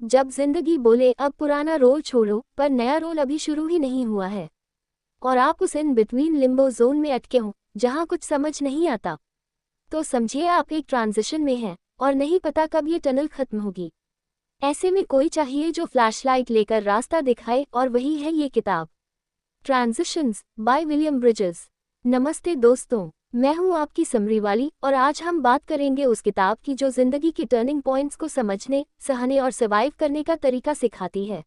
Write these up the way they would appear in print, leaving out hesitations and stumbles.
जब जिंदगी बोले अब पुराना रोल छोड़ो, पर नया रोल अभी शुरू ही नहीं हुआ है और आप उस इन बिटवीन लिम्बो जोन में अटके हो जहां कुछ समझ नहीं आता, तो समझिए आप एक ट्रांजिशन में हैं और नहीं पता कब ये टनल खत्म होगी। ऐसे में कोई चाहिए जो फ्लैशलाइट लेकर रास्ता दिखाए, और वही है ये किताब, ट्रांजिशंस बाय विलियम ब्रिजेस। नमस्ते दोस्तों, मैं हूं आपकी समरी वाली और आज हम बात करेंगे उस किताब की जो जिंदगी की टर्निंग पॉइंट्स को समझने, सहने और सर्वाइव करने का तरीका सिखाती है।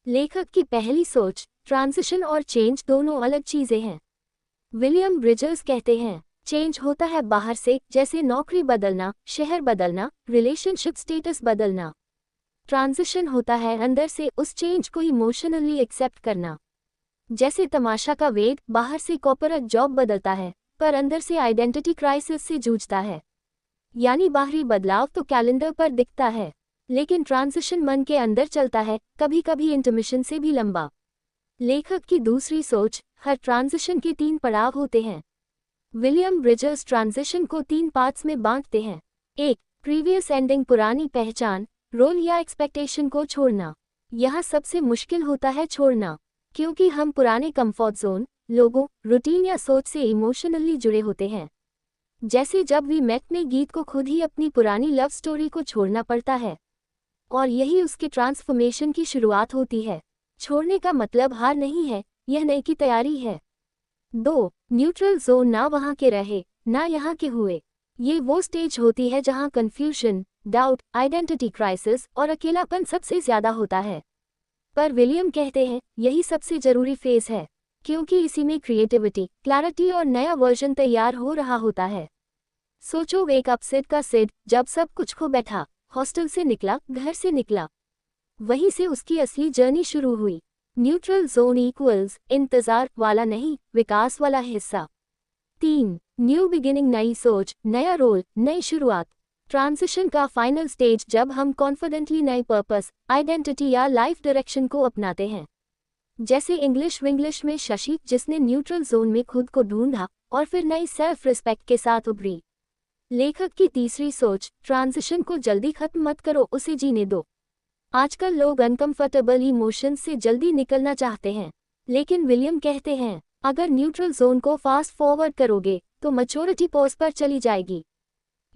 लेखक की पहली सोच, ट्रांजिशन और चेंज दोनों अलग चीजें हैं। विलियम ब्रिजेस कहते हैं, चेंज होता है बाहर से, जैसे नौकरी बदलना, शहर बदलना, रिलेशनशिप स्टेटस बदलना। ट्रांजिशन होता है अंदर से, उस चेंज को इमोशनली एक्सेप्ट करना। जैसे तमाशा का वेग बाहर से कॉर्पोरेट जॉब बदलता है, पर अंदर से आइडेंटिटी क्राइसिस से जूझता है। यानी बाहरी बदलाव तो कैलेंडर पर दिखता है, लेकिन ट्रांजिशन मन के अंदर चलता है, कभी कभी इंटरमिशन से भी लंबा। लेखक की दूसरी सोच, हर ट्रांजिशन के 3 पड़ाव होते हैं। विलियम ब्रिजेस ट्रांजिशन को 3 पार्ट्स में बांटते हैं। 1. प्रीवियस एंडिंग, पुरानी पहचान, रोल या एक्सपेक्टेशन को छोड़ना। यह सबसे मुश्किल होता है छोड़ना, क्योंकि हम पुराने कंफर्ट जोन, लोगों, रूटीन या सोच से इमोशनली जुड़े होते हैं। जैसे जब वी मेट में गीत को खुद ही अपनी पुरानी लव स्टोरी को छोड़ना पड़ता है, और यही उसके ट्रांसफॉर्मेशन की शुरुआत होती है। छोड़ने का मतलब हार नहीं है, यह नए की तैयारी है। 2. न्यूट्रल जोन, ना वहाँ के रहे ना यहाँ के हुए। ये वो स्टेज होती है जहाँ कन्फ्यूजन, डाउट, आइडेंटिटी क्राइसिस और अकेलापन सबसे ज्यादा होता है। पर विलियम कहते हैं यही सबसे जरूरी फेज है, क्योंकि इसी में क्रिएटिविटी, क्लैरिटी और नया वर्जन तैयार हो रहा होता है। सोचो वेक अप सिड का सिड जब सब कुछ खो बैठा, हॉस्टल से निकला, घर से निकला, वहीं से उसकी असली जर्नी शुरू हुई। न्यूट्रल जोन इक्वल्स इंतजार वाला नहीं, विकास वाला हिस्सा। 3. न्यू बिगिनिंग, नई सोच, नया रोल, नई शुरुआत। ट्रांजिशन का फाइनल स्टेज जब हम कॉन्फिडेंटली नए पर्पस, आइडेंटिटी या लाइफ डायरेक्शन को अपनाते हैं। जैसे इंग्लिश विंग्लिश में शशि, जिसने न्यूट्रल जोन में खुद को ढूंढा और फिर नई सेल्फ रिस्पेक्ट के साथ उभरी। लेखक की तीसरी सोच, ट्रांजिशन को जल्दी खत्म मत करो, उसे जीने दो। आजकल लोग अनकंफर्टेबल इमोशंस से जल्दी निकलना चाहते हैं, लेकिन विलियम कहते हैं अगर न्यूट्रल जोन को फास्ट फॉरवर्ड करोगे तो मैच्योरिटी पॉज पर चली जाएगी।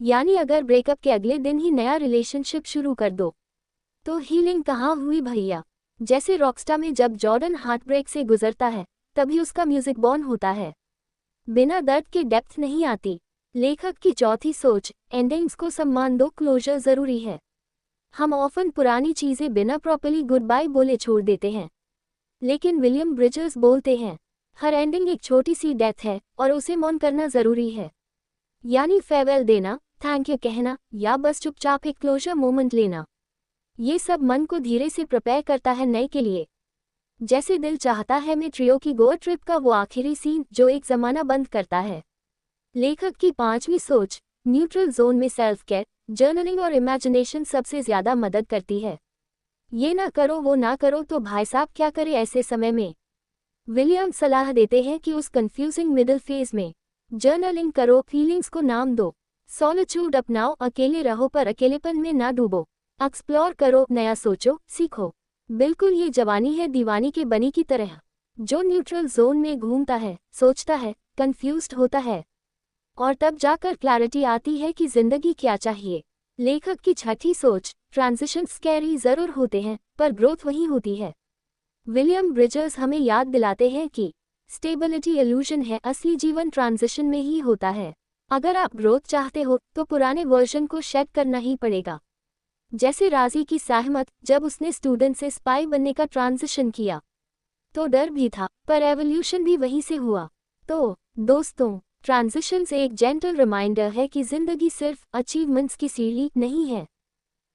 यानी अगर ब्रेकअप के अगले दिन ही नया रिलेशनशिप शुरू कर दो तो हीलिंग कहाँ हुई भैया। जैसे रॉकस्टार में जब जॉर्डन हार्टब्रेक से गुजरता है तभी उसका म्यूजिक बॉर्न होता है, बिना दर्द के डेप्थ नहीं आती। लेखक की चौथी सोच, एंडिंग्स को सम्मान दो, क्लोजर जरूरी है। हम ऑफन पुरानी चीजें बिना प्रॉपर्ली गुड बाय बोले छोड़ देते हैं, लेकिन विलियम ब्रिजेस बोलते हैं हर एंडिंग एक छोटी सी डेथ है और उसे मौन करना जरूरी है। यानी फेयरवेल देना, थैंक यू कहना या बस चुपचाप एक क्लोजर मोमेंट लेना, ये सब मन को धीरे से प्रिपेयर करता है नए के लिए। जैसे दिल चाहता है में ट्रियो की गोवा ट्रिप का वो आखिरी सीन जो एक जमाना बंद करता है। लेखक की पांचवी सोच, न्यूट्रल जोन में सेल्फ केयर, जर्नलिंग और इमेजिनेशन सबसे ज्यादा मदद करती है। ये ना करो वो ना करो तो भाई साहब क्या करे ऐसे समय में। विलियम सलाह देते हैं कि उस कंफ्यूजिंग मिडिल फेज में जर्नलिंग करो, फीलिंग्स को नाम दो, सॉलिट्यूड अपनाओ, अकेले रहो पर अकेलेपन में ना डूबो, एक्सप्लोर करो, नया सोचो, सीखो। बिल्कुल ये जवानी है दीवानी के बनी की तरह, जो न्यूट्रल जोन में घूमता है, सोचता है, कंफ्यूज्ड होता है और तब जाकर क्लैरिटी आती है कि जिंदगी क्या चाहिए। लेखक की छठी सोच, ट्रांजिशन स्कैरी जरूर होते हैं पर ग्रोथ वही होती है। विलियम ब्रिजेस हमें याद दिलाते हैं कि स्टेबिलिटी इल्यूजन है, असली जीवन ट्रांजिशन में ही होता है। अगर आप ग्रोथ चाहते हो तो पुराने वर्जन को शेड करना ही पड़ेगा। जैसे राजी की सहमत, जब उसने स्टूडेंट से स्पाई बनने का ट्रांजिशन किया तो डर भी था, पर एवोल्यूशन भी वहीं से हुआ। तो दोस्तों, ट्रांजिशन से एक जेंटल रिमाइंडर है कि जिंदगी सिर्फ अचीवमेंट्स की सीढ़ी नहीं है,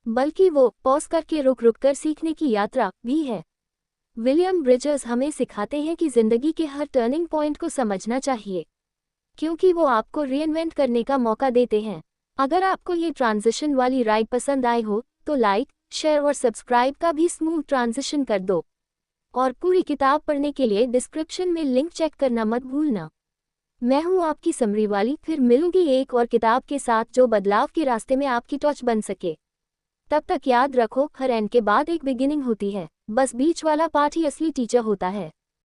बल्कि वो पॉज करके रुक रुक कर सीखने की यात्रा भी है। विलियम ब्रिजेस हमें सिखाते हैं कि जिंदगी के हर टर्निंग पॉइंट को समझना चाहिए, क्योंकि वो आपको रीइन्वेंट करने का मौका देते हैं। अगर आपको ये ट्रांजिशन वाली राइड पसंद आई हो तो लाइक, शेयर और सब्सक्राइब का भी स्मूथ ट्रांजिशन कर दो। और पूरी किताब पढ़ने के लिए डिस्क्रिप्शन में लिंक चेक करना मत भूलना। मैं हूँ आपकी समरी वाली, फिर मिलूंगी एक और किताब के साथ जो बदलाव के रास्ते में आपकी टॉर्च बन सके। तब तक याद रखो, हर एंड के बाद एक बिगिनिंग होती है, बस बीच वाला पार्ट ही असली टीचर होता है।